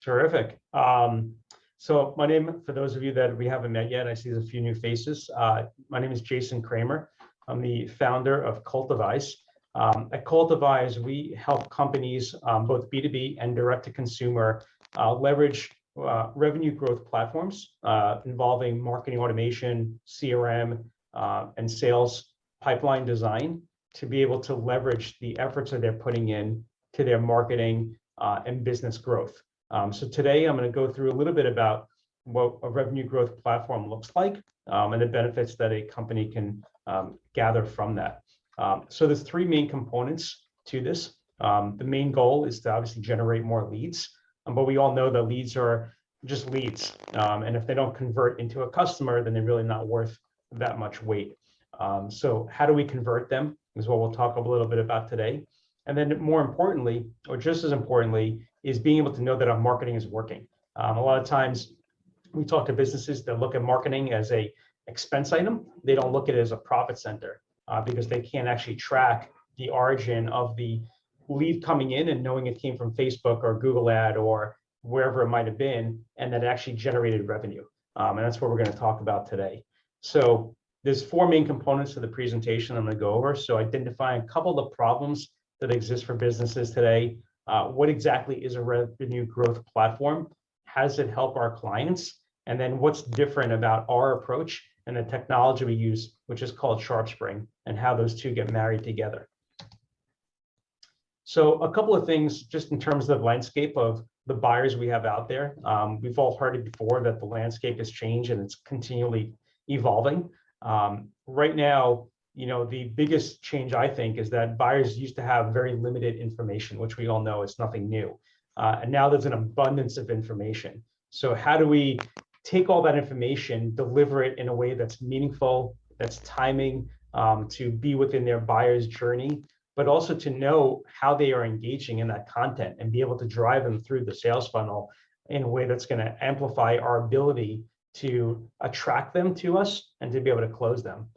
Terrific. So my name, for those of you that we haven't met yet, I see there's a few new faces. My name is Jason Kramer. I'm the founder of Cultivize. At Cultivize, we help companies, both B2B and direct to consumer, leverage revenue growth platforms involving marketing automation, CRM, and sales pipeline design to be able to leverage the efforts that they're putting in to their marketing and business growth. So today I'm going to go through a little bit about what a revenue growth platform looks like and the benefits that a company can gather from that. So there's three main components to this. The main goal is to obviously generate more leads, but we all know that leads are just leads. And if they don't convert into a customer, then they're really not worth that much weight. So how do we convert them is what we'll talk a little bit about today. And then more importantly, or just as importantly, is being able to know that our marketing is working. A lot of times we talk to businesses that look at marketing as a expense item. They don't look at it as a profit center because they can't actually track the origin of the lead coming in and knowing it came from Facebook or Google ad or wherever it might have been, and that it actually generated revenue. And that's what we're going to talk about today. So there's four main components to the presentation I'm going to go over. So identifying a couple of the problems that exist for businesses today. What exactly is a revenue growth platform? How does it help our clients? And then what's different about our approach and the technology we use, which is called Sharpspring, and how those two get married together. So a couple of things just in terms of the landscape of the buyers we have out there. We've all heard it before that the landscape has changed and it's continually evolving. Right now, the biggest change, I think, is that buyers used to have very limited information, which we all know is nothing new. And now there's an abundance of information. So how do we take all that information, deliver it in a way that's meaningful, that's timing, to be within their buyer's journey, but also to know how they are engaging in that content and be able to drive them through the sales funnel in a way that's going to amplify our ability to attract them to us and to be able to close them.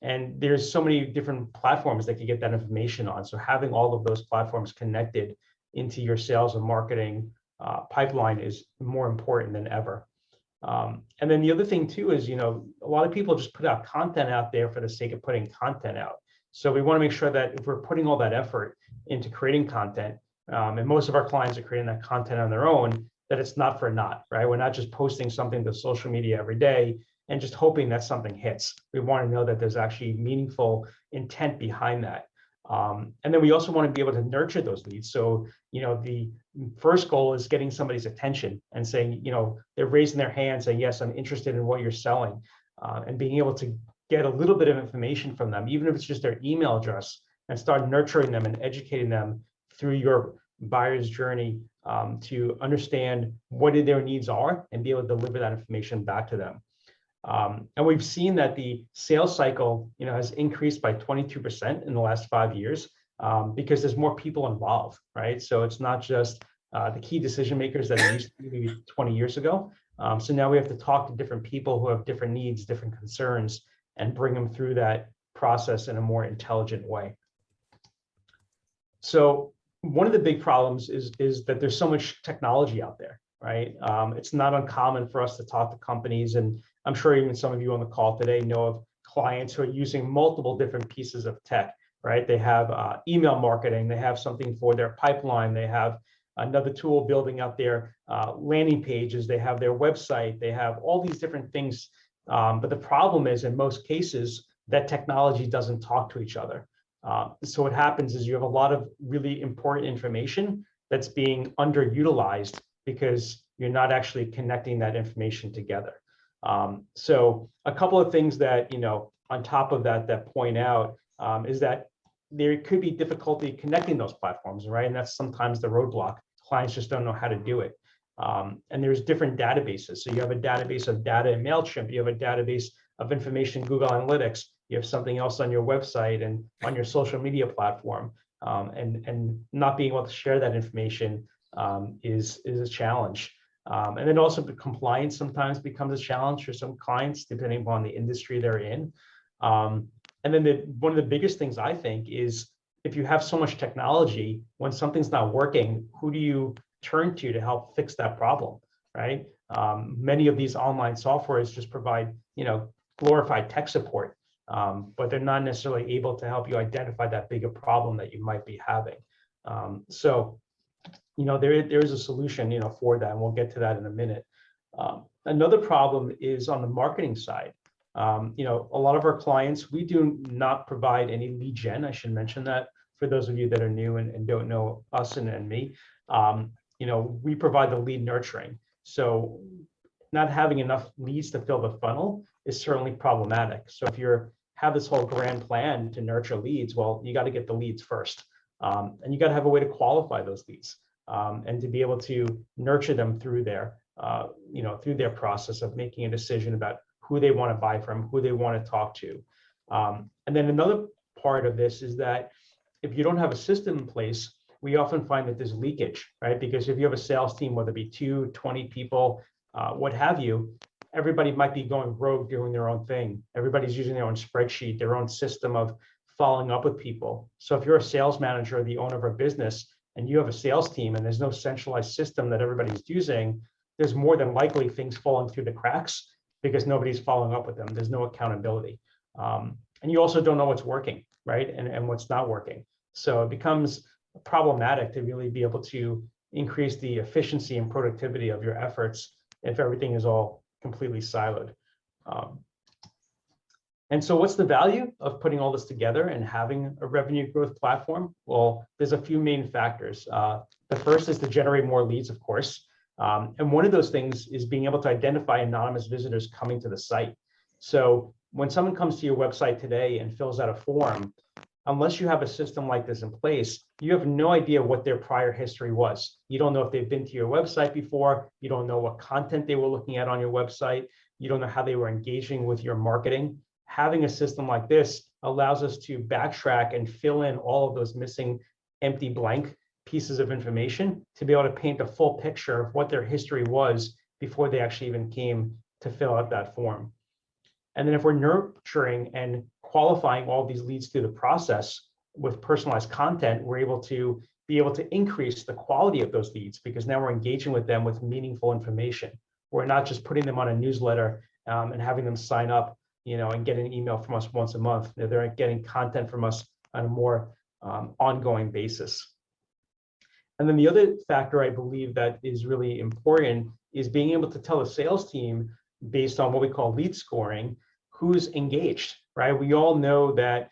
And there's so many different platforms that you get that information on. So having all of those platforms connected into your sales and marketing pipeline is more important than ever. And then the other thing too is, a lot of people just put out content out there for the sake of putting content out. So we want to make sure that if we're putting all that effort into creating content, and most of our clients are creating that content on their own, that it's not for naught, right? We're not just posting something to social media every day and just hoping that something hits. We want to know that there's actually meaningful intent behind that. And then we also want to be able to nurture those leads. So, the first goal is getting somebody's attention and saying, they're raising their hand saying, yes, I'm interested in what you're selling, and being able to get a little bit of information from them, even if it's just their email address, and start nurturing them and educating them through your buyer's journey to understand what their needs are and be able to deliver that information back to them. And we've seen that the sales cycle, has increased by 22% in the last 5 years because there's more people involved, right? So it's not just the key decision makers that it used to be maybe 20 years ago. So now we have to talk to different people who have different needs, different concerns, and bring them through that process in a more intelligent way. So one of the big problems is that there's so much technology out there, right? It's not uncommon for us to talk to companies, and I'm sure even some of you on the call today know of clients who are using multiple different pieces of tech, right? They have email marketing, they have something for their pipeline, they have another tool building out their landing pages, they have their website, they have all these different things. But the problem is, in most cases, that technology doesn't talk to each other. So what happens is you have a lot of really important information that's being underutilized because you're not actually connecting that information together. So a couple of things that, on top of that point out is that there could be difficulty connecting those platforms, right? And that's sometimes the roadblock. Clients just don't know how to do it. And there's different databases. So you have a database of data in MailChimp, you have a database of information in Google Analytics, you have something else on your website and on your social media platform. And not being able to share that information is a challenge. And then also the compliance sometimes becomes a challenge for some clients, depending upon the industry they're in. And then one of the biggest things I think is if you have so much technology, when something's not working, who do you turn to help fix that problem, right? Many of these online softwares just provide, glorified tech support, but they're not necessarily able to help you identify that bigger problem that you might be having. So, there is a solution, for that, and we'll get to that in a minute. Another problem is on the marketing side. A lot of our clients, we do not provide any lead gen. I should mention that for those of you that are new and don't know us and me. We provide the lead nurturing. So not having enough leads to fill the funnel is certainly problematic. So if you have this whole grand plan to nurture leads, well, you got to get the leads first. And you got to have a way to qualify those leads and to be able to nurture them through through their process of making a decision about who they want to buy from, who they want to talk to. And then another part of this is that if you don't have a system in place, we often find that there's leakage, right? Because if you have a sales team, whether it be 2, 20 people, what have you, everybody might be going rogue, doing their own thing. Everybody's using their own spreadsheet, their own system of following up with people. So if you're a sales manager or the owner of a business and you have a sales team and there's no centralized system that everybody's using, there's more than likely things falling through the cracks because nobody's following up with them. There's no accountability. And you also don't know what's working, right? And what's not working. So it becomes problematic to really be able to increase the efficiency and productivity of your efforts if everything is all completely siloed. And so what's the value of putting all this together and having a revenue growth platform? Well, there's a few main factors. The first is to generate more leads, of course. And one of those things is being able to identify anonymous visitors coming to the site. So when someone comes to your website today and fills out a form, unless you have a system like this in place, you have no idea what their prior history was. You don't know if they've been to your website before. You don't know what content they were looking at on your website. You don't know how they were engaging with your marketing. Having a system like this allows us to backtrack and fill in all of those missing empty blank pieces of information to be able to paint a full picture of what their history was before they actually even came to fill out that form. And then if we're nurturing and qualifying all these leads through the process with personalized content, we're able to increase the quality of those leads because now we're engaging with them with meaningful information. We're not just putting them on a newsletter and having them sign up, and get an email from us once a month. They're getting content from us on a more ongoing basis. And then the other factor I believe that is really important is being able to tell a sales team based on what we call lead scoring, who's engaged, right? We all know that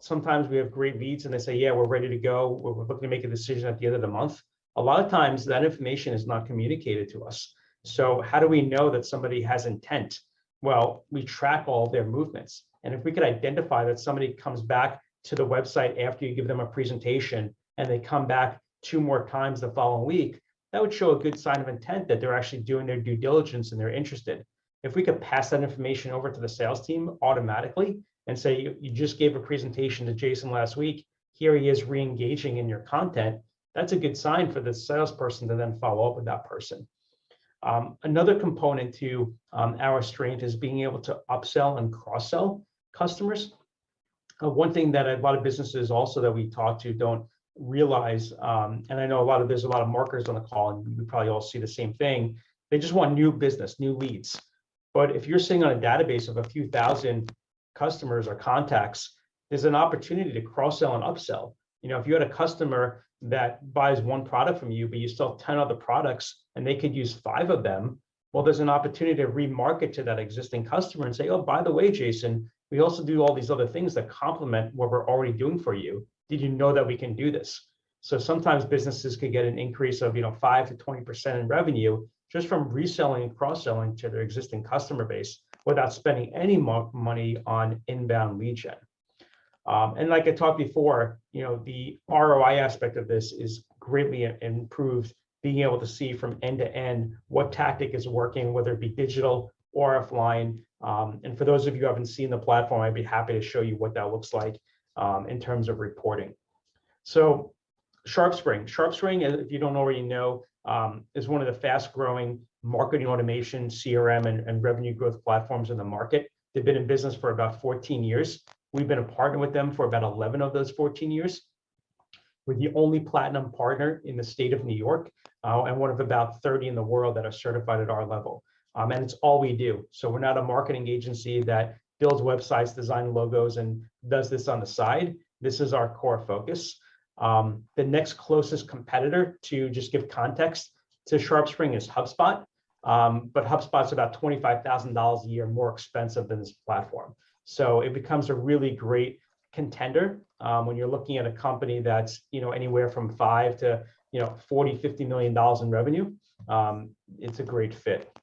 sometimes we have great leads and they say, yeah, we're ready to go. We're looking to make a decision at the end of the month. A lot of times that information is not communicated to us. So how do we know that somebody has intent? Well, we track all their movements. And if we could identify that somebody comes back to the website after you give them a presentation and they come back 2 more times the following week, that would show a good sign of intent that they're actually doing their due diligence and they're interested. If we could pass that information over to the sales team automatically and say, you just gave a presentation to Jason last week, here he is re-engaging in your content, that's a good sign for the salesperson to then follow up with that person. Another component to our strength is being able to upsell and cross-sell customers. One thing that a lot of businesses also that we talk to don't realize, and I know there's a lot of marketers on the call, and we probably all see the same thing. They just want new business, new leads. But if you're sitting on a database of a few thousand customers or contacts, there's an opportunity to cross-sell and upsell. If you had a customer that buys 1 product from you, but you sell 10 other products and they could use 5 of them, well, there's an opportunity to remarket to that existing customer and say, oh, by the way, Jason, we also do all these other things that complement what we're already doing for you. Did you know that we can do this? So sometimes businesses could get an increase of 5 to 20% in revenue just from reselling and cross-selling to their existing customer base without spending any money on inbound lead gen. And like I talked before, the ROI aspect of this is greatly improved, being able to see from end to end what tactic is working, whether it be digital or offline. And for those of you who haven't seen the platform, I'd be happy to show you what that looks like in terms of reporting. So Sharpspring, if you don't already know, is one of the fast growing marketing automation, CRM, and revenue growth platforms in the market. They've been in business for about 14 years. We've been a partner with them for about 11 of those 14 years. We're the only platinum partner in the state of New York, and one of about 30 in the world that are certified at our level. And it's all we do. So we're not a marketing agency that builds websites, design logos, and does this on the side. This is our core focus. The next closest competitor, to just give context to Sharpspring, is HubSpot. But HubSpot's about $25,000 a year more expensive than this platform. So it becomes a really great contender when you're looking at a company that's anywhere from 5 to 40, $50 million in revenue. It's a great fit.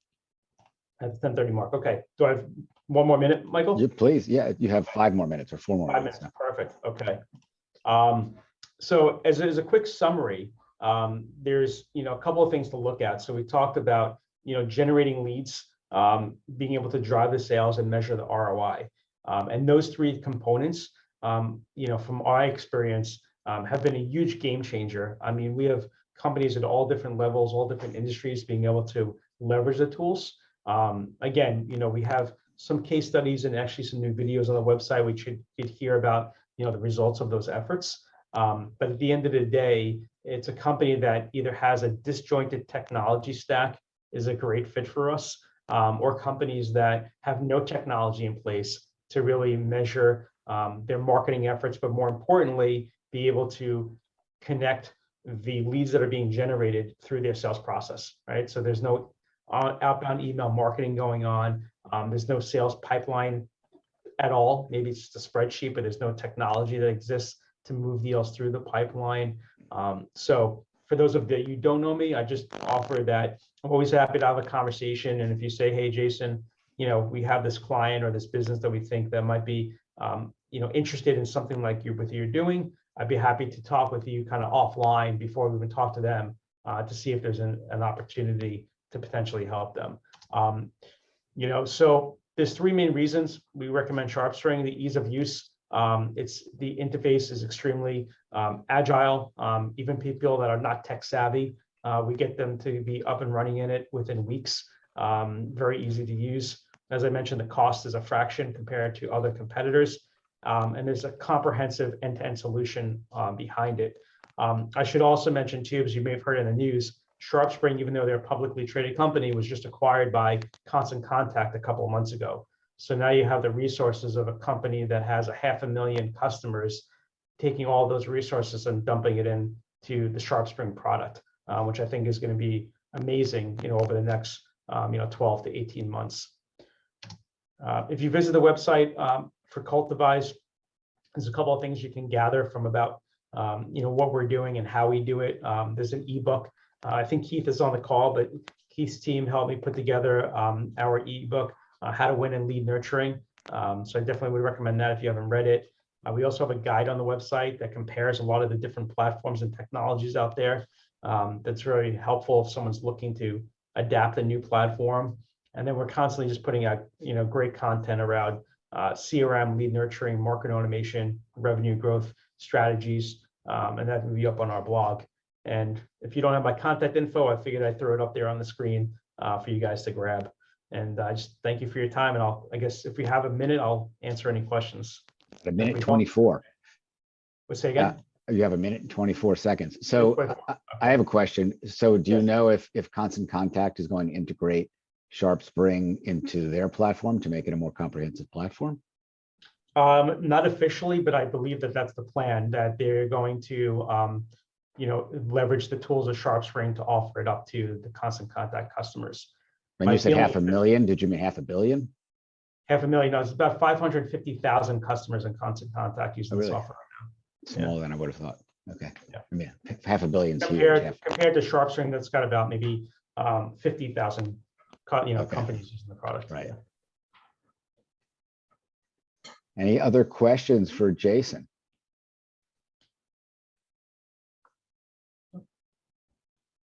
At the 10:30 mark. Okay. Do I have one more minute, Michael? Yeah, please. Yeah, you have 5 more minutes or 4 more 5 minutes. minutes. Perfect. Okay. So as a quick summary, there's a couple of things to look at. So we talked about generating leads, being able to drive the sales and measure the ROI. And those 3 components, from my experience, have been a huge game changer. I mean, we have companies at all different levels, all different industries being able to leverage the tools. Again, we have some case studies and actually some new videos on the website, which you could hear about, the results of those efforts. But at the end of the day, it's a company that either has a disjointed technology stack, is a great fit for us, or companies that have no technology in place to really measure their marketing efforts, but more importantly, be able to connect the leads that are being generated through their sales process, right? So there's no outbound email marketing going on. There's no sales pipeline at all. Maybe it's just a spreadsheet, but there's no technology that exists to move deals through the pipeline. So for those of you that don't know me, I just offer that I'm always happy to have a conversation. And if you say, hey, Jason, we have this client or this business that we think that might be, interested in something like what you're doing, I'd be happy to talk with you kind of offline before we even talk to them to see if there's an opportunity to potentially help them. So there's 3 main reasons we recommend Sharpspring. The ease of use. The interface is extremely agile. Even people that are not tech savvy, we get them to be up and running in it within weeks. Very easy to use. As I mentioned, the cost is a fraction compared to other competitors. And there's a comprehensive end-to-end solution behind it. I should also mention too, as you may have heard in the news, Sharpspring, even though they're a publicly traded company, was just acquired by Constant Contact a couple of months ago. So now you have the resources of a company that has 500,000 customers, taking all those resources and dumping it into the Sharpspring product, which I think is going to be amazing, over the next 12 to 18 months. If you visit the website for Cultivize, there's a couple of things you can gather from about what we're doing and how we do it. There's an ebook. I think Keith is on the call, but Keith's team helped me put together our ebook, How to Win in Lead Nurturing. So I definitely would recommend that if you haven't read it. We also have a guide on the website that compares a lot of the different platforms and technologies out there. That's very helpful if someone's looking to adapt a new platform. And then we're constantly just putting out, great content around CRM, lead nurturing, market automation, revenue growth strategies, and that will be up on our blog. And if you don't have my contact info, I figured I'd throw it up there on the screen for you guys to grab. And I just thank you for your time. And I guess if we have a minute, I'll answer any questions. A minute 24. What's say again? You have a minute and 24 seconds. So I have a question. So do you know if Constant Contact is going to integrate Sharpspring into their platform to make it a more comprehensive platform? Not officially, but I believe that that's the plan, that they're going to leverage the tools of Sharpspring to offer it up to the Constant Contact customers. When you said 500,000, did you mean 500 million? 500,000. No, it's about 550,000 customers in Constant Contact using the software right now. Smaller than I would have thought. Okay. Yeah. I mean, 500 million compared to Sharpspring, that's got about maybe 50,000 companies using the product. Right. Any other questions for Jason?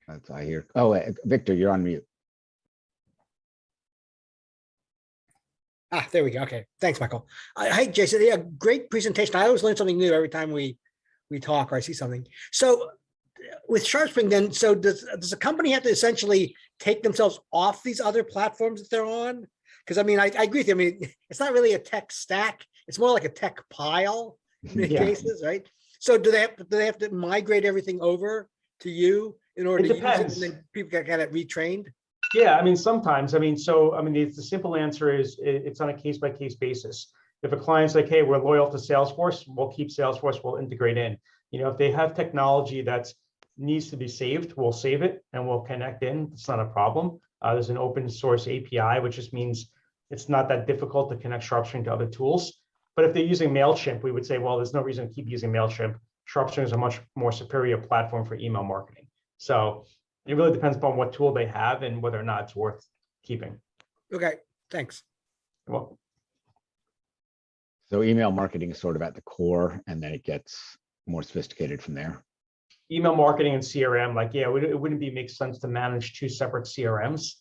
That's I hear. Oh, Victor, you're on mute. There we go. Okay. Thanks, Michael. Hey, Jason. Yeah, great presentation. I always learn something new every time we talk or I see something. So with Sharpspring then, so does a company have to essentially take themselves off these other platforms that they're on? Because I mean, I agree with you. I mean, it's not really a tech stack. It's more like a tech pile in many cases, right? So do they have to migrate everything over to you in order It to use it, depends. and then people get kind of retrained? Yeah, I mean, sometimes, the simple answer is it's on a case by case basis. If a client's like, hey, we're loyal to Salesforce, we'll keep Salesforce, we'll integrate in. If they have technology that needs to be saved, we'll save it and we'll connect in. It's not a problem. There's an open source API, which just means it's not that difficult to connect Sharpstring to other tools. But if they're using MailChimp, we would say, well, there's no reason to keep using MailChimp. Sharpstring is a much more superior platform for email marketing. So it really depends upon what tool they have and whether or not it's worth keeping. Okay, thanks. Well, So email marketing is sort of at the core, and then it gets more sophisticated from there. email marketing and CRM, it wouldn't make sense to manage two separate CRMs,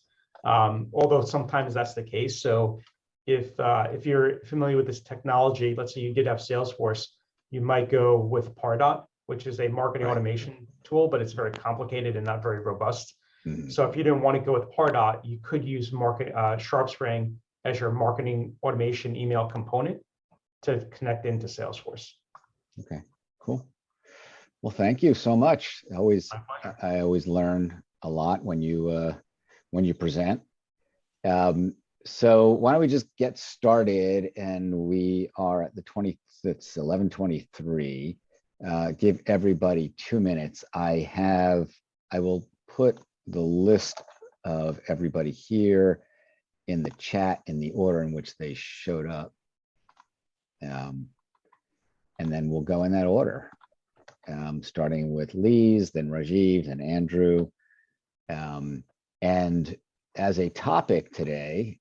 although sometimes that's the case. So if you're familiar with this technology, let's say you did have Salesforce, you might go with Pardot, which is a marketing automation tool, but it's very complicated and not very robust. Mhm. So if you didn't want to go with Pardot, you could use Sharpspring as your marketing automation email component to connect into Salesforce. Okay, cool. Well, thank you so much. My pleasure. I always learn a lot when you present. So why don't we just get started? And we are at it's 11:23. Give everybody 2 minutes. I will put the list of everybody here in the chat in the order in which they showed up. And then we'll go in that order, starting with Lise, then Rajiv, then Andrew. And as a topic today,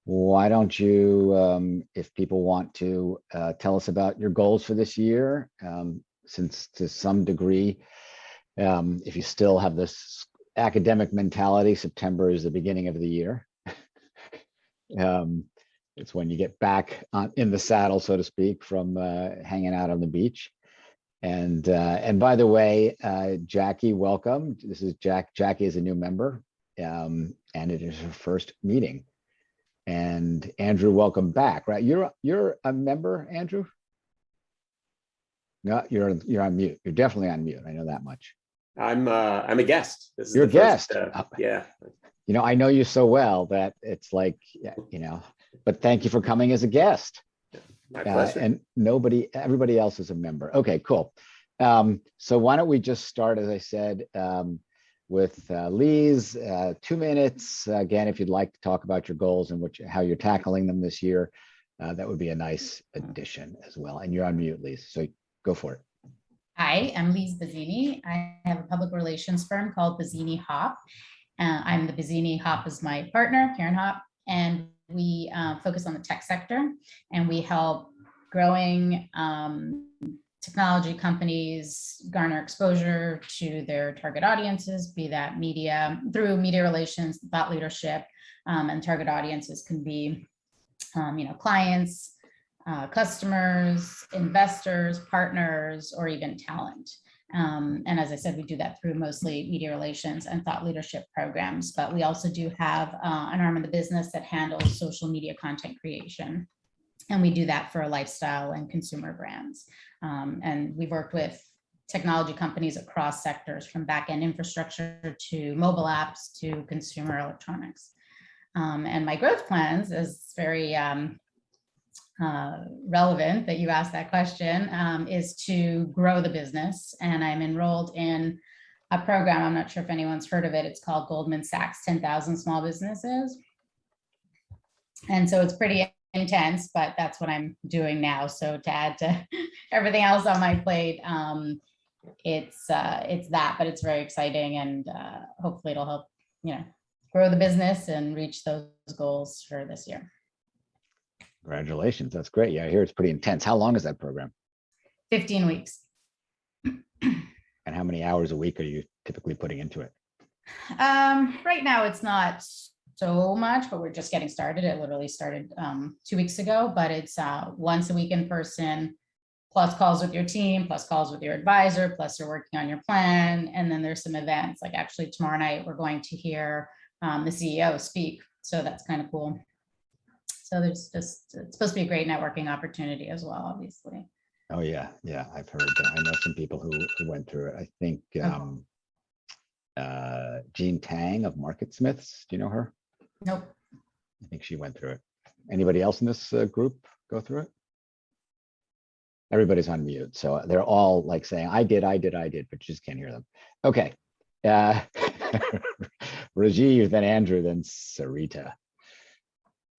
why don't you, if people want to tell us about your goals for this year, since to some degree, if you still have this academic mentality, September is the beginning of the year. It's when you get back in the saddle, so to speak, from hanging out on the beach. And by the way, Jackie, welcome. This is Jackie is a new member, and it is her first meeting. And Andrew, welcome back. Right, you're a member, Andrew? No, you're on mute. You're definitely on mute. I know that much. I'm a guest. This is You're a the first, guest. yeah. I know you so well that it's like, but thank you for coming as a guest. My pleasure. And everybody else is a member. Okay, cool. So why don't we just start, as I said, with Lise, 2 minutes. Again, if you'd like to talk about your goals and how you're tackling them this year, that would be a nice addition as well. And you're on mute, Lise, so go for it. Hi, I'm Lise Bazzini. I have a public relations firm called Bazzini Hop. I'm the Bazzini Hop is my partner, Karen Hop, and we focus on the tech sector, and we help growing technology companies garner exposure to their target audiences, be that media, through media relations, thought leadership, and target audiences can be, clients, customers, investors, partners, or even talent. And as I said, we do that through mostly media relations and thought leadership programs, but we also do have an arm of the business that handles social media content creation. And we do that for lifestyle and consumer brands. And we've worked with technology companies across sectors, from back-end infrastructure to mobile apps to consumer electronics. And my growth plans is very relevant that you asked that question, is to grow the business. And I'm enrolled in a program, I'm not sure if anyone's heard of it, it's called Goldman Sachs 10,000 Small Businesses. And so it's pretty intense, but that's what I'm doing now. So to add to everything else on my plate, it's that, but it's very exciting, and hopefully it'll help, grow the business and reach those goals for this year. Congratulations. That's great. Yeah, I hear it's pretty intense. How long is that program? 15 weeks. And how many hours a week are you typically putting into it? Right now it's not so much, but we're just getting started. It literally started 2 weeks ago, but it's once a week in person, plus calls with your team, plus calls with your advisor, plus you're working on your plan. And then there's some events, like actually tomorrow night, we're going to hear the CEO speak. So that's kind of cool. So it's supposed to be a great networking opportunity as well, obviously. Oh, yeah, yeah, I've heard that. I know some people who went through it. I think Jean Tang of Market Smiths, do you know her? Nope. I think she went through it. Anybody else in this group go through it? Everybody's on mute, so they're all like saying, I did, but you just can't hear them. Okay. Rajiv, then Andrew, then Sarita.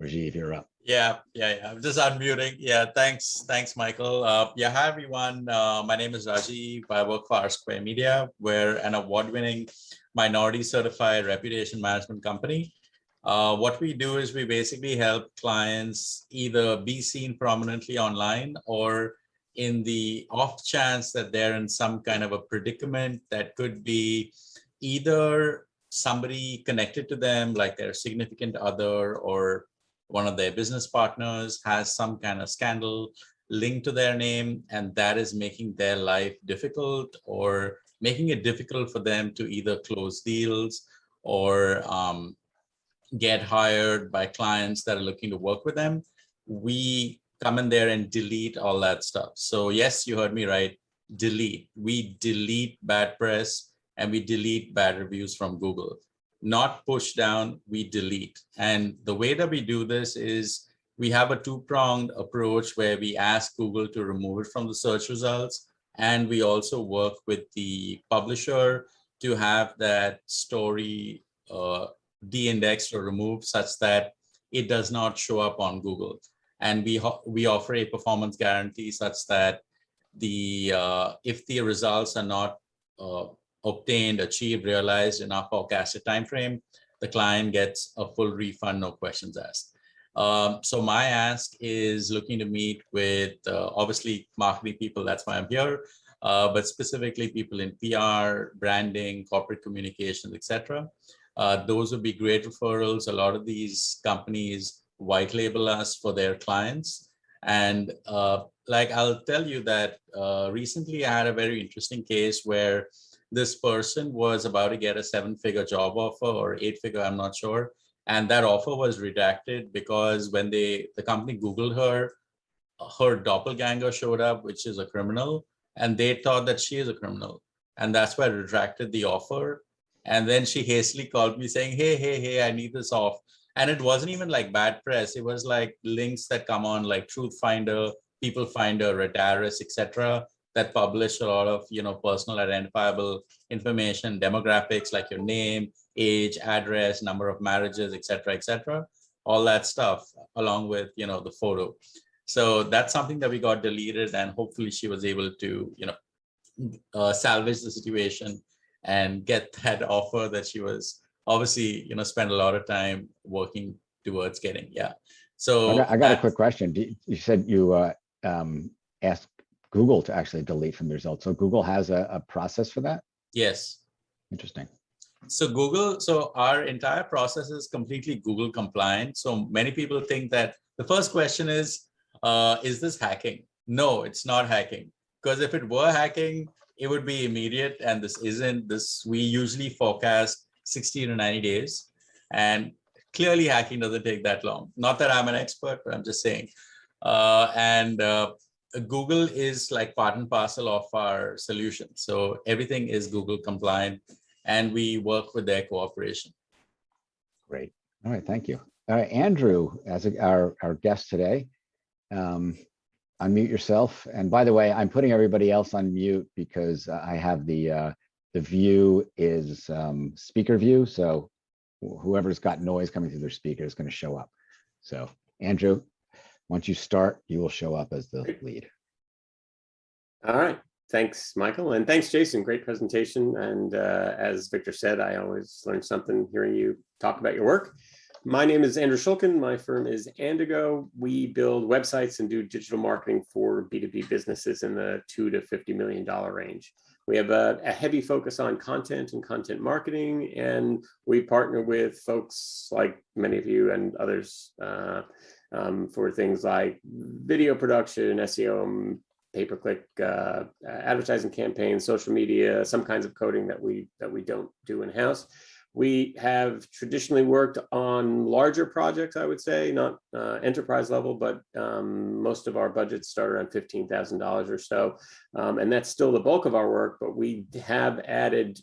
Rajiv, you're up. Yeah. I'm just unmuting. Yeah, thanks, Michael. Yeah, hi everyone. My name is Rajiv. I work for R-Square Media. We're an award-winning minority certified reputation management company. What we do is we basically help clients either be seen prominently online, or in the off chance that they're in some kind of a predicament that could be either somebody connected to them, like their significant other or one of their business partners has some kind of scandal linked to their name, and that is making their life difficult or making it difficult for them to either close deals or get hired by clients that are looking to work with them. We come in there and delete all that stuff. So yes, you heard me right, delete. We delete bad press and we delete bad reviews from Google. Not push down, we delete. And the way that we do this is we have a two-pronged approach where we ask Google to remove it from the search results. And we also work with the publisher to have that story de-indexed or removed such that it does not show up on Google. And we offer a performance guarantee such that if the results are not obtained, achieved, realized in our forecasted timeframe, the client gets a full refund, no questions asked. So my ask is looking to meet with obviously marketing people, that's why I'm here, but specifically people in PR, branding, corporate communications, etc. Those would be great referrals. A lot of these companies white label us for their clients. And like I'll tell you that recently I had a very interesting case where this person was about to get a 7-figure job offer or 8-figure, I'm not sure. And that offer was redacted because when the company Googled her doppelganger showed up, which is a criminal, and they thought that she is a criminal. And that's why I retracted the offer. And then she hastily called me saying, hey, I need this off. And it wasn't even like bad press. It was like links that come on like Truth Finder, People Finder, Radaris, etc., that publish a lot of personal identifiable information, demographics like your name, age, address, number of marriages, etc., all that stuff, along with the photo. So that's something that we got deleted, and hopefully she was able to salvage the situation and get that offer that she was obviously spent a lot of time working towards getting. So I got a quick question. You said you asked Google to actually delete from the results. So Google has a process for that? Yes. Interesting. So our entire process is completely Google compliant. So many people think that the first question is this hacking? No, it's not hacking. Because if it were hacking, it would be immediate, and this isn't. We usually forecast 60 to 90 days, and clearly hacking doesn't take that long. Not that I'm an expert, but I'm just saying. Google is like part and parcel of our solution. So everything is Google compliant, and we work with their cooperation. Great. All right, thank you. All right, Andrew, as our guest today, unmute yourself. And by the way, I'm putting everybody else on mute because I have the view is speaker view. So whoever's got noise coming through their speaker is going to show up. So Andrew, once you start, you will show up as the lead. All right. Thanks, Michael. And thanks, Jason. Great presentation. And as Victor said, I always learn something hearing you talk about your work. My name is Andrew Shulkin. My firm is Andigo. We build websites and do digital marketing for B2B businesses in the $2 to $50 million range. We have a heavy focus on content and content marketing, and we partner with folks like many of you and others for things like video production, SEO, pay-per-click advertising campaigns, social media, some kinds of coding that we don't do in-house. We have traditionally worked on larger projects, I would say, not enterprise level, but most of our budgets start around $15,000 or so. And that's still the bulk of our work, but we have added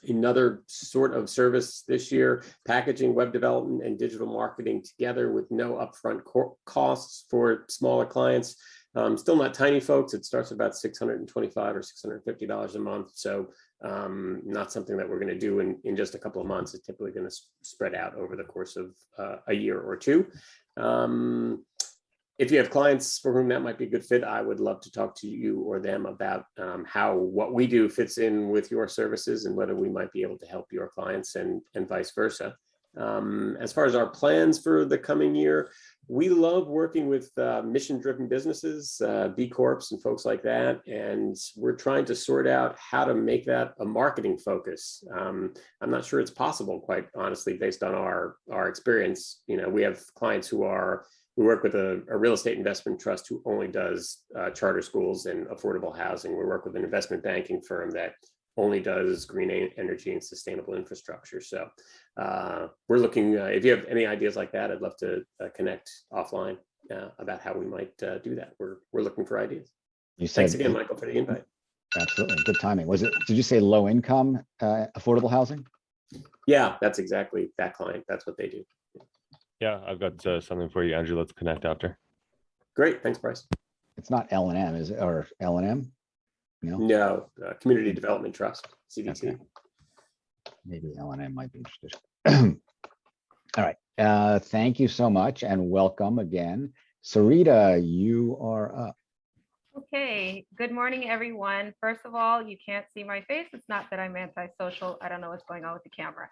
another sort of service this year, packaging web development and digital marketing together with no upfront costs for smaller clients. Still not tiny folks. It starts at about $625 or $650 a month. So not something that we're going to do in just a couple of months. It's typically going to spread out over the course of a year or two. If you have clients for whom that might be a good fit, I would love to talk to you or them about how what we do fits in with your services and whether we might be able to help your clients and vice versa. As far as our plans for the coming year, we love working with mission-driven businesses, B Corps and folks like that, and we're trying to sort out how to make that a marketing focus. I'm not sure it's possible, quite honestly, based on our experience. You know, we have clients we work with a real estate investment trust who only does charter schools and affordable housing. We work with an investment banking firm that only does green energy and sustainable infrastructure. So we're looking, if you have any ideas like that, I'd love to connect offline about how we might do that. We're looking for ideas. Thanks again, Michael, for the invite. Absolutely, good timing. Did you say low income affordable housing? Yeah, that's exactly that client. That's what they do. Yeah, I've got something for you, Andrew. Let's connect after. Great, thanks, Bryce. It's not L&M, is it? Or L&M? No, Community Development Trust, CDT. Okay. Maybe L&M might be interested. All right, thank you so much and welcome again. Sarita, you are up. Okay, good morning, everyone. First of all, you can't see my face. It's not that I'm antisocial. I don't know what's going on with the camera.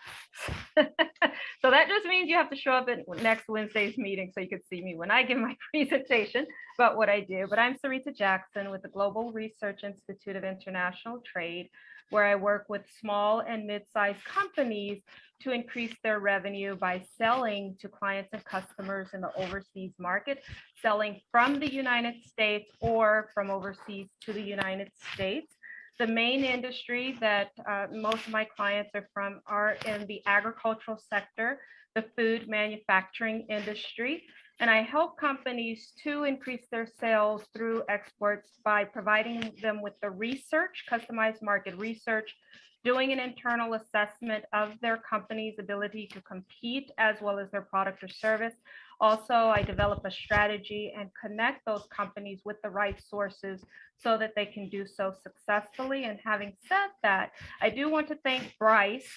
So that just means you have to show up at next Wednesday's meeting so you can see me when I give my presentation about what I do. But I'm Sarita Jackson with the Global Research Institute of International Trade, where I work with small and mid-sized companies to increase their revenue by selling to clients and customers in the overseas market, selling from the United States or from overseas to the United States. The main industry that most of my clients are from are in the agricultural sector, the food manufacturing industry, and I help companies to increase their sales through exports by providing them with the research, customized market research, doing an internal assessment of their company's ability to compete as well as their product or service. Also, I develop a strategy and connect those companies with the right sources so that they can do so successfully. And having said that, I do want to thank Bryce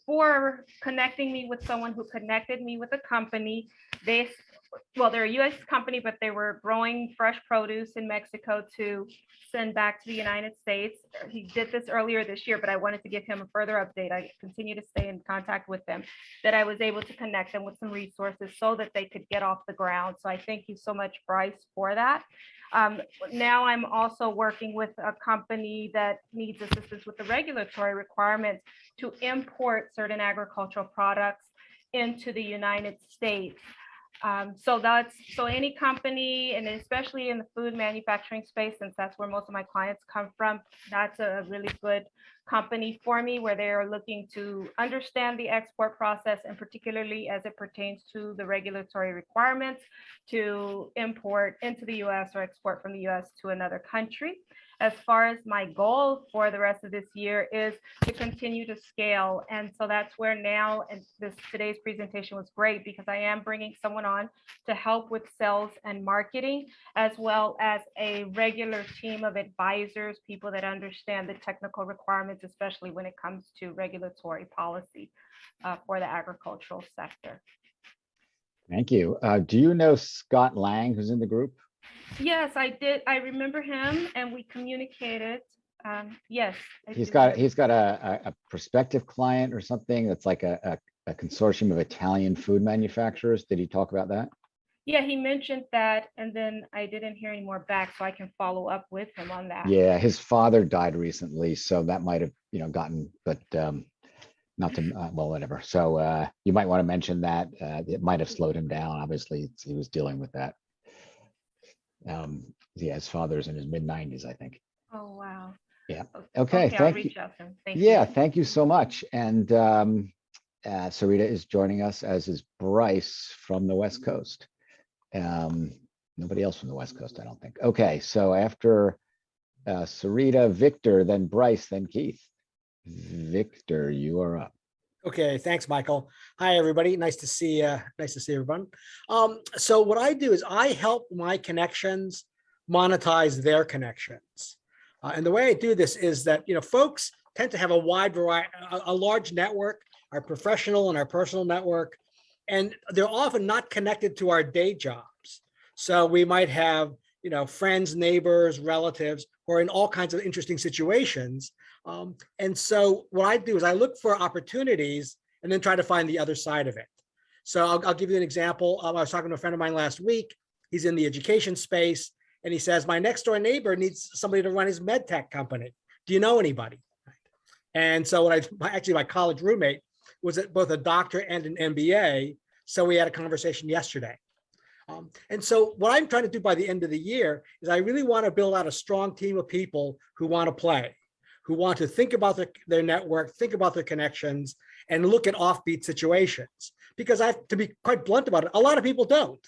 for connecting me with someone who connected me with a company. They're a US company, but they were growing fresh produce in Mexico to send back to the United States. He did this earlier this year, but I wanted to give him a further update. I continue to stay in contact with them, that I was able to connect them with some resources so that they could get off the ground. So I thank you so much, Bryce, for that. Now I'm also working with a company that needs assistance with the regulatory requirements to import certain agricultural products into the United States. So any company, and especially in the food manufacturing space, since that's where most of my clients come from, that's a really good company for me, where they are looking to understand the export process, and particularly as it pertains to the regulatory requirements to import into the US or export from the US to another country. As far as my goal for the rest of this year is to continue to scale. And so that's where now, and today's presentation was great because I am bringing someone on to help with sales and marketing, as well as a regular team of advisors, people that understand the technical requirements, especially when it comes to regulatory policy for the agricultural sector. Thank you. Do you know Scott Lang, who's in the group? Yes, I did. I remember him and we communicated. Yes. He's got a prospective client or something that's like a consortium of Italian food manufacturers. Did he talk about that? Yeah, he mentioned that, and then I didn't hear any more back, so I can follow up with him on that. Yeah, his father died recently, so that might have, gotten, but not to, well, whatever. So you might want to mention that. It might have slowed him down. Obviously, he was dealing with that. Yeah, his father's in his mid-90s, I think. Oh, wow. Yeah. Okay, Okay, I'll thank you. reach out to him. Thank you. Yeah, thank you so much. And Sarita is joining us, as is Bryce from the West Coast. Nobody else from the West Coast, I don't think. Okay, so after Sarita, Victor, then Bryce, then Keith. Victor, you are up. Okay, thanks, Michael. Hi, everybody. Nice to see everyone. So what I do is I help my connections monetize their connections. And the way I do this is that, folks tend to have a wide variety, a large network, our professional and our personal network, and they're often not connected to our day jobs. So we might have, friends, neighbors, relatives, who are in all kinds of interesting situations. And so what I do is I look for opportunities and then try to find the other side of it. So I'll give you an example. I was talking to a friend of mine last week. He's in the education space, and he says, my next door neighbor needs somebody to run his med tech company. Do you know anybody? And so my college roommate was both a doctor and an MBA. So we had a conversation yesterday. And so what I'm trying to do by the end of the year is I really want to build out a strong team of people who want to play, who want to think about their network, think about their connections, and look at offbeat situations. Because I have to be quite blunt about it, a lot of people don't.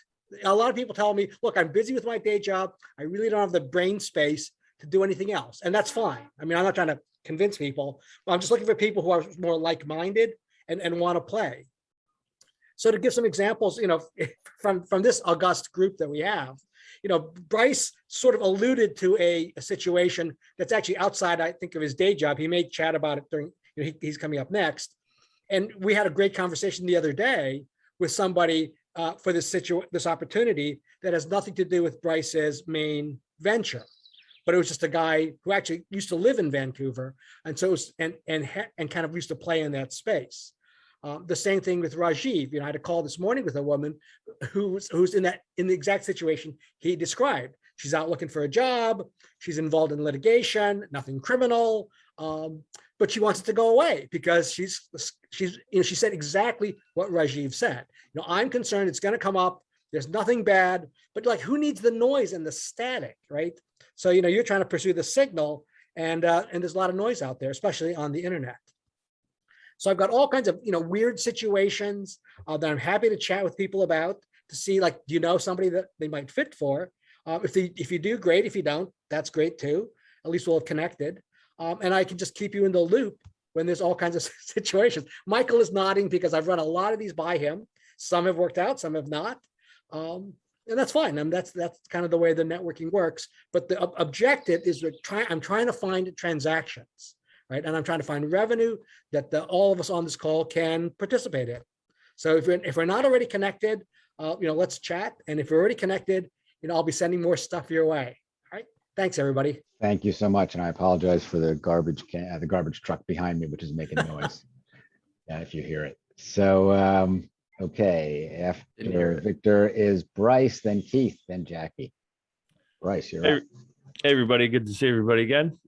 A lot of people tell me, look, I'm busy with my day job. I really don't have the brain space to do anything else. And that's fine. I mean, I'm not trying to convince people, but I'm just looking for people who are more like-minded and want to play. So to give some examples, from this august group that we have, Bryce sort of alluded to a situation that's actually outside, I think, of his day job. He may chat about it during, he's coming up next. And we had a great conversation the other day with somebody for this opportunity that has nothing to do with Bryce's main venture, but it was just a guy who actually used to live in Vancouver, and so it was, and kind of used to play in that space. The same thing with Rajiv. I had a call this morning with a woman who's in the exact situation he described. She's out looking for a job. She's involved in litigation, nothing criminal, but she wants it to go away because she said exactly what Rajiv said. I'm concerned it's going to come up. There's nothing bad, but like, who needs the noise and the static, right? So you're trying to pursue the signal, and there's a lot of noise out there, especially on the internet. So I've got all kinds of weird situations that I'm happy to chat with people about to see, like, do you know somebody that they might fit for? If you do, great. If you don't, that's great too. At least we'll have connected. And I can just keep you in the loop when there's all kinds of situations. Michael is nodding because I've run a lot of these by him. Some have worked out, some have not. And that's fine. And that's kind of the way the networking works. But the objective is I'm trying to find transactions. Right? And I'm trying to find revenue that all of us on this call can participate in. So if we're not already connected, let's chat. And if we're already connected, I'll be sending more stuff your way. All right. Thanks, everybody. Thank you so much. And I apologize for the garbage truck behind me, which is making noise. If you hear it. So, okay. After Victor is Bryce, then Keith, then Jackie. Bryce, you're up. Hey, everybody. Good to see everybody again.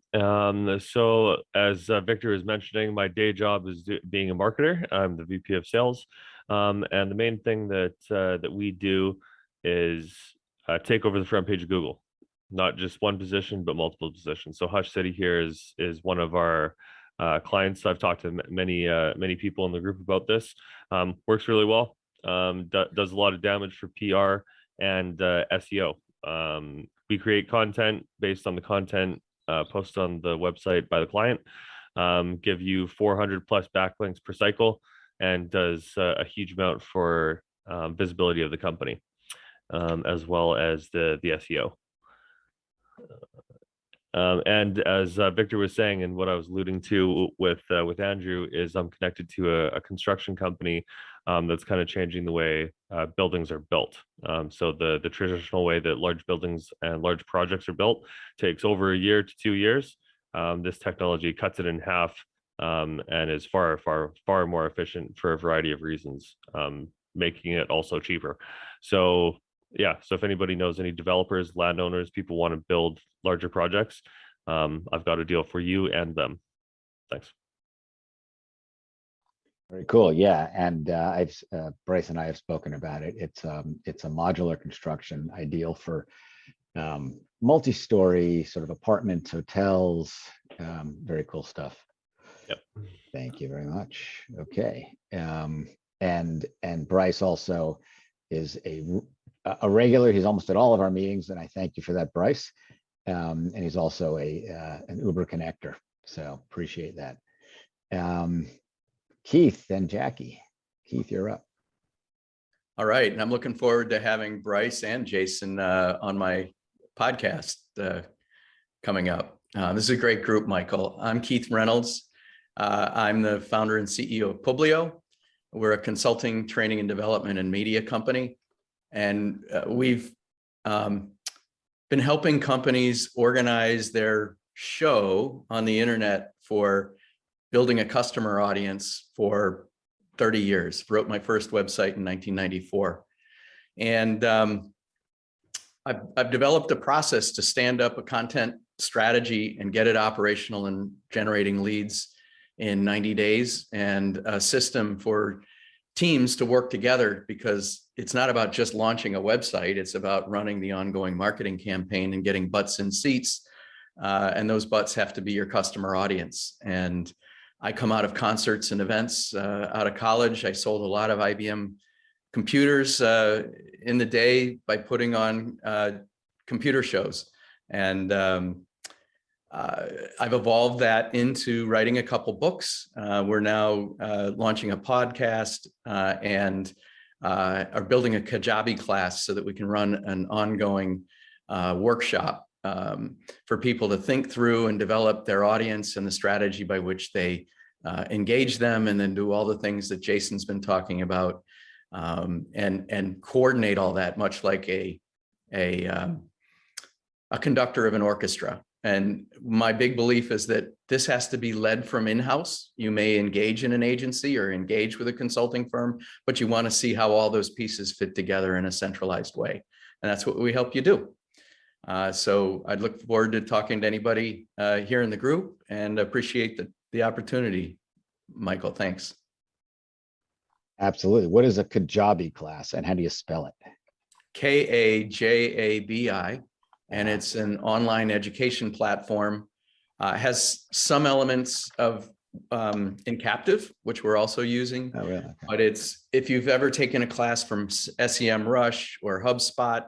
So as Victor was mentioning, my day job is being a marketer. I'm the VP of sales. And the main thing that we do is take over the front page of Google, not just one position, but multiple positions. So Hush City here is one of our clients. I've talked to many people in the group about this. Works really well. Does a lot of damage for PR and SEO. We create content based on the content posted on the website by the client, give you 400 plus backlinks per cycle, and does a huge amount for visibility of the company, as well as the SEO. And as Victor was saying, and what I was alluding to with Andrew, is I'm connected to a construction company that's kind of changing the way buildings are built. So the traditional way that large buildings and large projects are built takes over a year to 2 years. This technology cuts it in half and is far more efficient for a variety of reasons, making it also cheaper. So yeah, so if anybody knows any developers, landowners, people want to build larger projects, I've got a deal for you and them. Thanks. Very cool. Yeah, and Bryce and I have spoken about it. It's a modular construction, ideal for multi-story sort of apartments, hotels, very cool stuff. Yep. Thank you very much. Okay. And Bryce also is a regular. He's almost at all of our meetings, and I thank you for that, Bryce. And he's also an Uber connector, so appreciate that. Keith and Jackie. Keith, you're up. All right, and I'm looking forward to having Bryce and Jason on my podcast coming up. This is a great group, Michael. I'm Keith Reynolds. I'm the founder and CEO of Publio. We're a consulting, training, and development and media company. And we've been helping companies organize their show on the internet for building a customer audience for 30 years. Wrote my first website in 1994. And I've developed a process to stand up a content strategy and get it operational and generating leads in 90 days, and a system for teams to work together, because it's not about just launching a website. It's about running the ongoing marketing campaign and getting butts in seats. And those butts have to be your customer audience. And I come out of concerts and events out of college. I sold a lot of IBM computers in the day by putting on computer shows. And I've evolved that into writing a couple books. We're now launching a podcast and are building a Kajabi class so that we can run an ongoing workshop for people to think through and develop their audience and the strategy by which they engage them, and then do all the things that Jason's been talking about, and coordinate all that, much like a conductor of an orchestra. And my big belief is that this has to be led from in-house. You may engage in an agency or engage with a consulting firm, but you want to see how all those pieces fit together in a centralized way. And that's what we help you do. So I'd look forward to talking to anybody here in the group, and appreciate the opportunity. Michael, thanks. Absolutely. What is a Kajabi class, and how do you spell it? Kajabi. And it's an online education platform. Has some elements of in captive, which we're also using. Oh, really? Okay. But it's, if you've ever taken a class from SEMrush or HubSpot,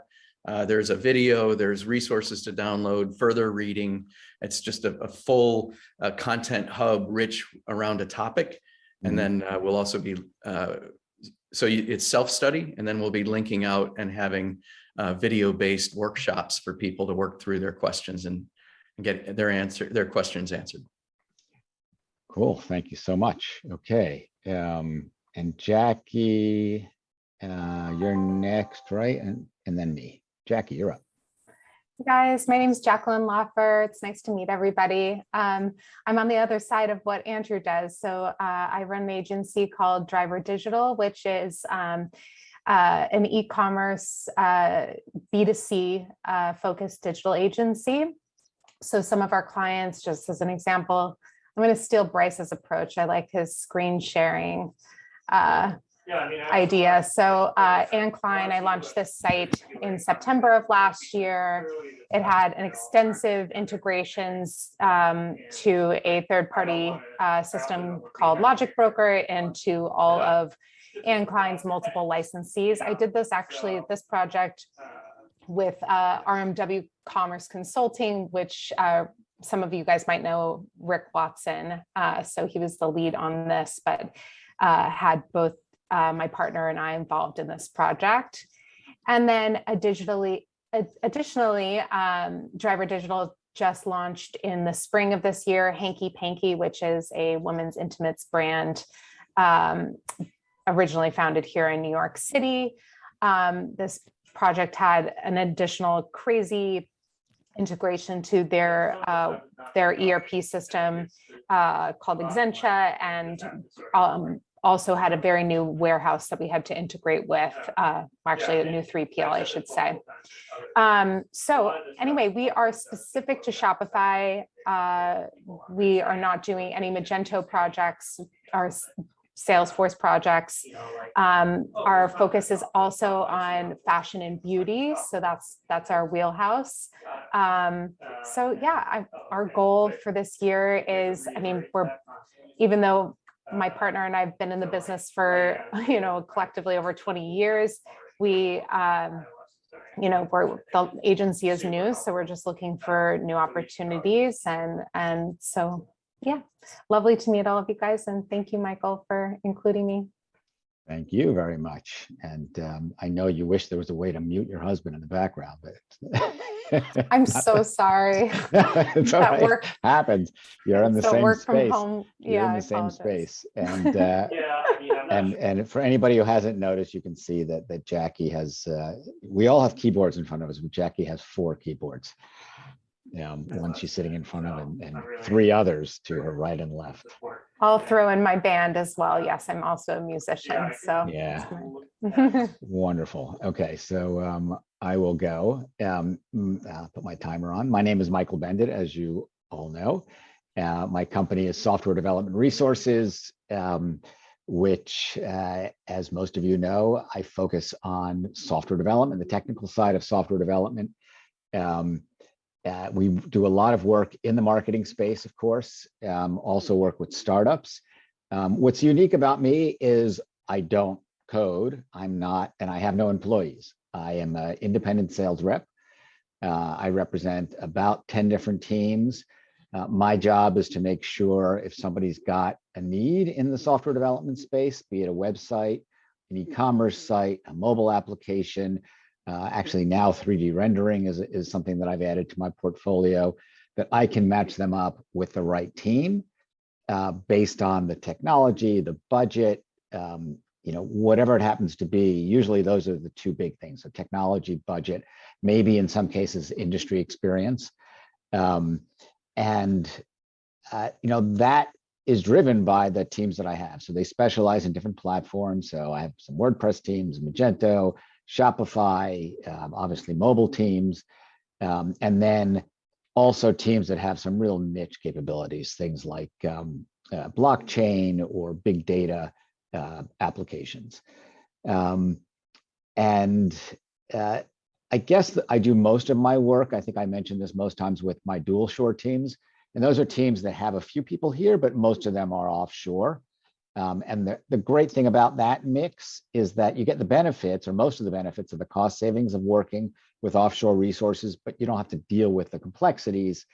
there's a video, there's resources to download, further reading. It's just a full content hub rich around a topic. And then we'll also be, it's self-study, and then we'll be linking out and having video-based workshops for people to work through their questions and get their questions answered. Cool. Thank you so much. Okay. And Jackie, you're next, right? And then me. Jackie, you're up. Hey guys, my name is Jacqueline Loffer. It's nice to meet everybody. I'm on the other side of what Andrew does. So I run an agency called Driver Digital, which is an e-commerce B2C focused digital agency. So some of our clients, just as an example, I'm going to steal Bryce's approach. I like his screen sharing idea. So Anne Klein, I launched this site in September of last year. It had an extensive integrations to a third-party system called Logic Broker, and to all of Anne Klein's multiple licensees. I did this project with RMW Commerce Consulting, which some of you guys might know Rick Watson. So he was the lead on this, but had both my partner and I involved in this project. And then additionally, Driver Digital just launched in the spring of this year, Hanky Panky, which is a women's intimates brand, originally founded here in New York City. This project had an additional crazy integration to their ERP system called Exentia, and also had a very new warehouse that we had to integrate with, actually a new 3PL, I should say. So anyway, we are specific to Shopify. We are not doing any Magento projects. Our Salesforce projects. Our focus is also on fashion and beauty. So that's our wheelhouse. So yeah, our goal for this year is, I mean, even though my partner and I've been in the business for, collectively over 20 years, the agency is new, so we're just looking for new opportunities. And so, yeah, lovely to meet all of you guys. And thank you, Michael, for including me. Thank you very much. And I know you wish there was a way to mute your husband in the background, but I'm so sorry. It's all That right. work Happens. You're in the so same work from space. home. You're Yeah, in I the same apologize. space. And and for anybody who hasn't noticed, you can see that Jackie has. We all have keyboards in front of us, but Jackie has 4 keyboards. One she's sitting in front of, and 3 others to her right and left. I'll throw in my band as well. Yes, I'm also a musician. So Yeah. it's Wonderful. Okay, so I will go. I'll put my timer on. My name is Michael Bendit, as you all know. My company is Software Development Resources, which, as most of you know, I focus on software development, the technical side of software development. We do a lot of work in the marketing space, of course, also work with startups. What's unique about me is I don't code. I'm not, and I have no employees. I am an independent sales rep. I represent about 10 different teams. My job is to make sure if somebody's got a need in the software development space, be it a website, an e-commerce site, a mobile application, actually now 3D rendering is something that I've added to my portfolio, that I can match them up with the right team based on the technology, the budget, whatever it happens to be. Usually those are the 2 big things: so technology, budget, maybe in some cases industry experience. That is driven by the teams that I have. So they specialize in different platforms. So I have some WordPress teams, Magento, Shopify, obviously mobile teams, and then also teams that have some real niche capabilities, things like blockchain or big data applications. I guess that I do most of my work, I think I mentioned this most times, with my dual shore teams. And those are teams that have a few people here, but most of them are offshore. And the great thing about that mix is that you get the benefits, or most of the benefits, of the cost savings of working with offshore resources, but you don't have to deal with the complexities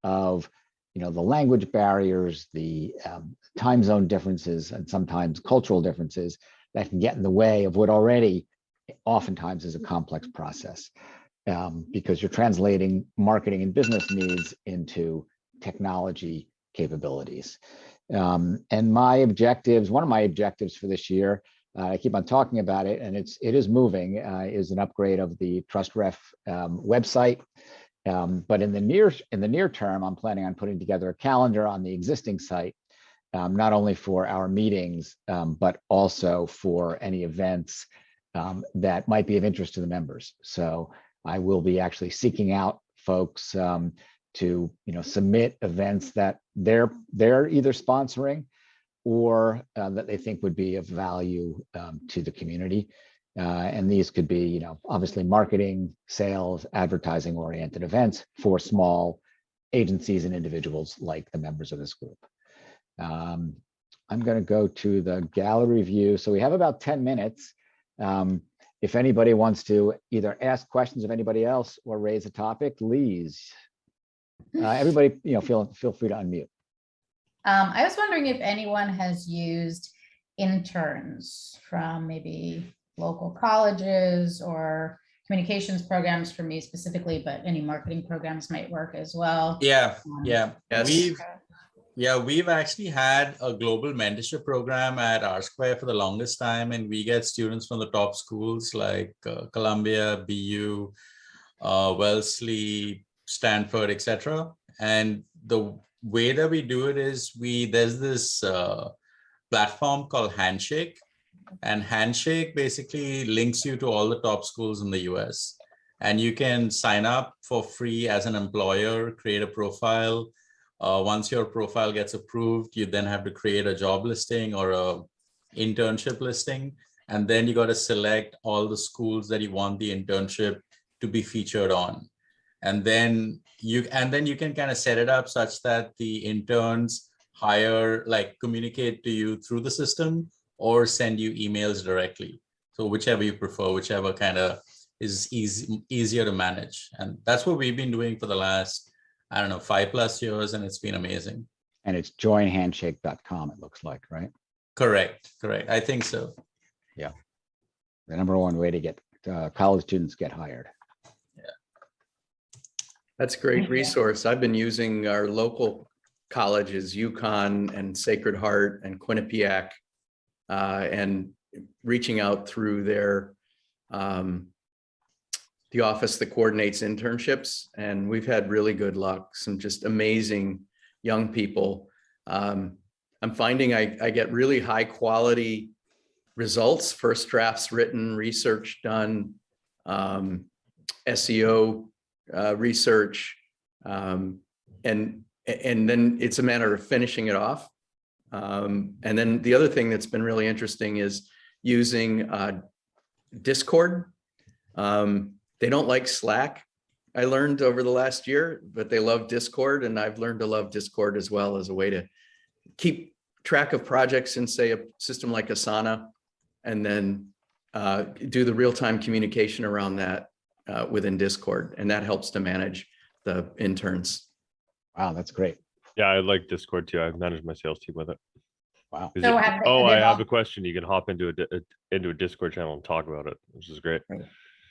of the language barriers, the time zone differences, and sometimes cultural differences that can get in the way of what already oftentimes is a complex process, because you're translating marketing and business needs into technology capabilities. And my objectives, one of my objectives for this year, I keep on talking about it, and it is moving, is an upgrade of the TrustRef website. But in the near term, I'm planning on putting together a calendar on the existing site, not only for our meetings, but also for any events that might be of interest to the members. So I will be actually seeking out folks to submit events that they're either sponsoring or that they think would be of value to the community. And these could be, obviously marketing, sales, advertising oriented events for small agencies and individuals like the members of this group. I'm going to go to the gallery view. So we have about 10 minutes. If anybody wants to either ask questions of anybody else or raise a topic, please. Everybody, feel free to unmute. I was wondering if anyone has used interns from maybe local colleges or communications programs, for me specifically, but any marketing programs might work as well. Yeah. Yes. We've actually had a global mentorship program at R Square for the longest time, and we get students from the top schools like Columbia, BU, Wellesley, Stanford, etc. And the way that we do it is there's this platform called Handshake, and Handshake basically links you to all the top schools in the US, and you can sign up for free as an employer, create a profile. Once your profile gets approved, you then have to create a job listing or a internship listing. And then you got to select all the schools that you want the internship to be featured on. And then you can kind of set it up such that the interns communicate to you through the system or send you emails directly. So whichever you prefer, whichever kind of is easier to manage. And that's what we've been doing for the last, 5+ years, and it's been amazing. And it's joinhandshake.com, it looks like, right? Correct. I think so. Yeah. The number one way to get college students get hired. That's a great resource. I've been using our local colleges, UConn and Sacred Heart and Quinnipiac, and reaching out through their the office that coordinates internships. And we've had really good luck, some just amazing young people. I'm finding I get really high quality results, first drafts written, research done, SEO research, and then it's a matter of finishing it off. And then the other thing that's been really interesting is using Discord. They don't like Slack, I learned over the last year, but they love Discord, and I've learned to love Discord as well as a way to keep track of projects in, say, a system like Asana, and then do the real-time communication around that within Discord, and that helps to manage the interns. Wow, that's great. Yeah, I like Discord too. I've managed my sales team with it. Wow. Is So it- have oh, they I have all- a question. You can hop into a Discord channel and talk about it, which is great.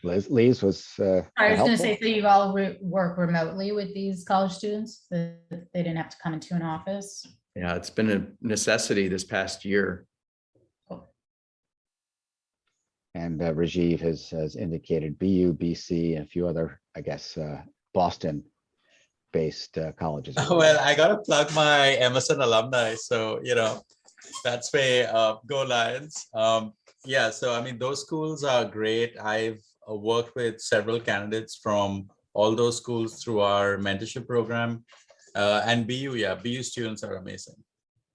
Lise was I was going to helpful. say, so you all work remotely with these college students, that they didn't have to come into an office? Yeah, it's been a necessity this past year. And Rajiv has indicated BU, BC, and a few other, I guess, Boston-based colleges. Well, I got to plug my Emerson alumni. So, that's where go Lions. Yeah, so I mean, those schools are great. I've worked with several candidates from all those schools through our mentorship program. And BU students are amazing.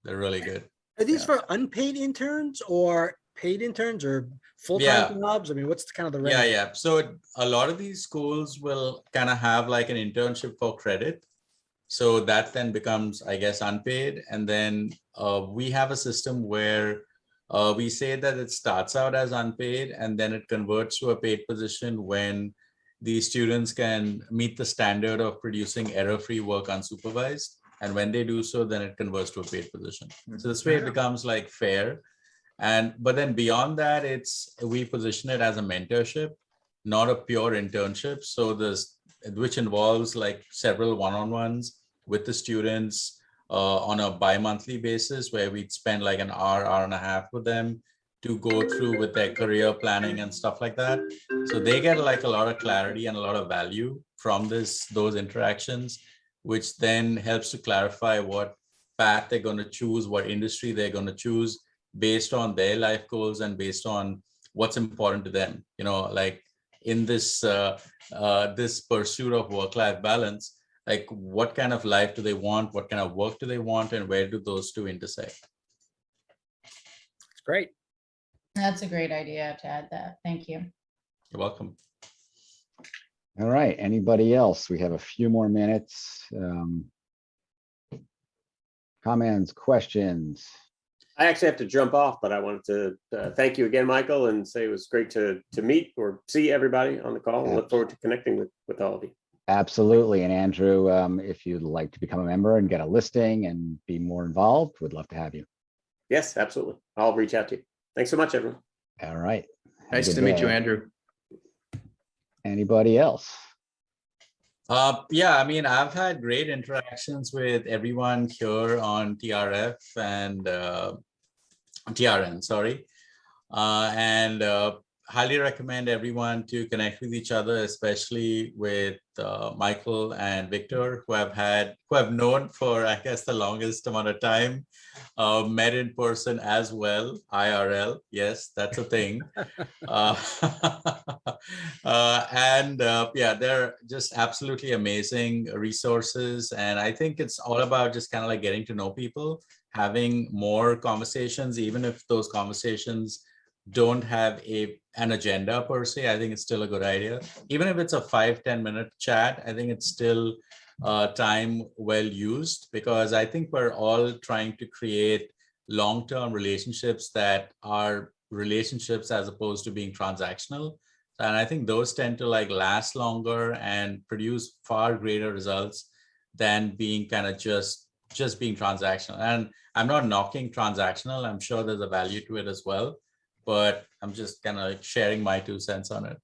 They're really good. Are these for unpaid interns or paid interns or full-time jobs? I mean, what's kind of the range? Yeah. So a lot of these schools will kind of have like an internship for credit. So that then becomes, I guess, unpaid. And then we have a system where we say that it starts out as unpaid and then it converts to a paid position when the students can meet the standard of producing error-free work unsupervised. And when they do so, then it converts to a paid position. So this way it becomes like fair. But then beyond that, we position it as a mentorship, not a pure internship. So which involves like several one-on-ones with the students on a bi-monthly basis, where we'd spend like an hour and a half with them to go through with their career planning and stuff like that. So they get like a lot of clarity and a lot of value from those interactions, which then helps to clarify what path they're going to choose, what industry they're going to choose based on their life goals and based on what's important to them. Like in this this pursuit of work-life balance, like what kind of life do they want, what kind of work do they want, and where do those two intersect? It's great. That's a great idea to add that. Thank you. You're welcome. All right, anybody else? We have a few more minutes. Comments, questions? I actually have to jump off, but I wanted to thank you again, Michael, and say it was great to meet or see everybody on the call. And look forward to connecting with all of you. Absolutely. And Andrew, if you'd like to become a member and get a listing and be more involved, we'd love to have you. Yes, absolutely. I'll reach out to you. Thanks so much, everyone. All right. Have a Nice good to meet you, day. Andrew. Anybody else? Yeah, I mean, I've had great interactions with everyone here on TRF and TRN, sorry. And highly recommend everyone to connect with each other, especially with Michael and Victor, who I've known for, I guess, the longest amount of time, met in person as well, IRL. Yes, that's a thing. Yeah, they're just absolutely amazing resources. And I think it's all about just kind of like getting to know people, having more conversations, even if those conversations don't have an agenda per se. I think it's still a good idea. Even if it's a 5-10 minute chat, I think it's still time well used, because I think we're all trying to create long-term relationships that are relationships as opposed to being transactional. And I think those tend to like last longer and produce far greater results than being kind of just being transactional. And I'm not knocking transactional. I'm sure there's a value to it as well, but I'm just kind of like sharing my 2 cents on it.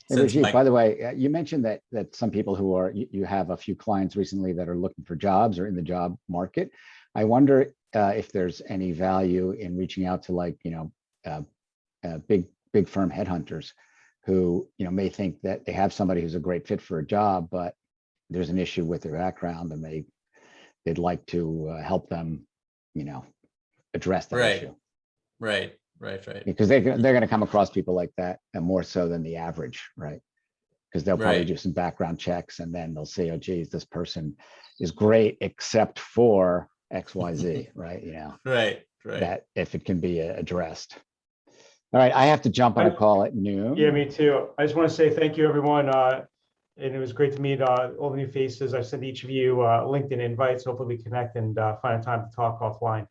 Hey, Rajiv, by the way, you mentioned that some people who are, you have a few clients recently that are looking for jobs or in the job market. I wonder if there's any value in reaching out to, like, big firm headhunters who, may think that they have somebody who's a great fit for a job, but there's an issue with their background and they'd like to help them, address that issue. Right. Because they're going to come across people like that, and more so than the average, right? Because they'll probably do some background checks and then they'll say, oh, geez, this person is great except for XYZ, right? Right. That if it can be addressed. All right, I have to jump on a call at noon. Yeah, me too. I just want to say thank you, everyone. And it was great to meet all the new faces. I sent each of you LinkedIn invites. Hopefully we connect and find a time to talk offline.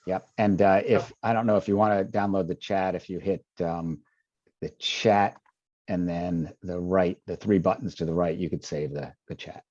Yep. And if I don't know if you want to download the chat, if you hit the chat and then the 3 buttons to the right, you could save the chat.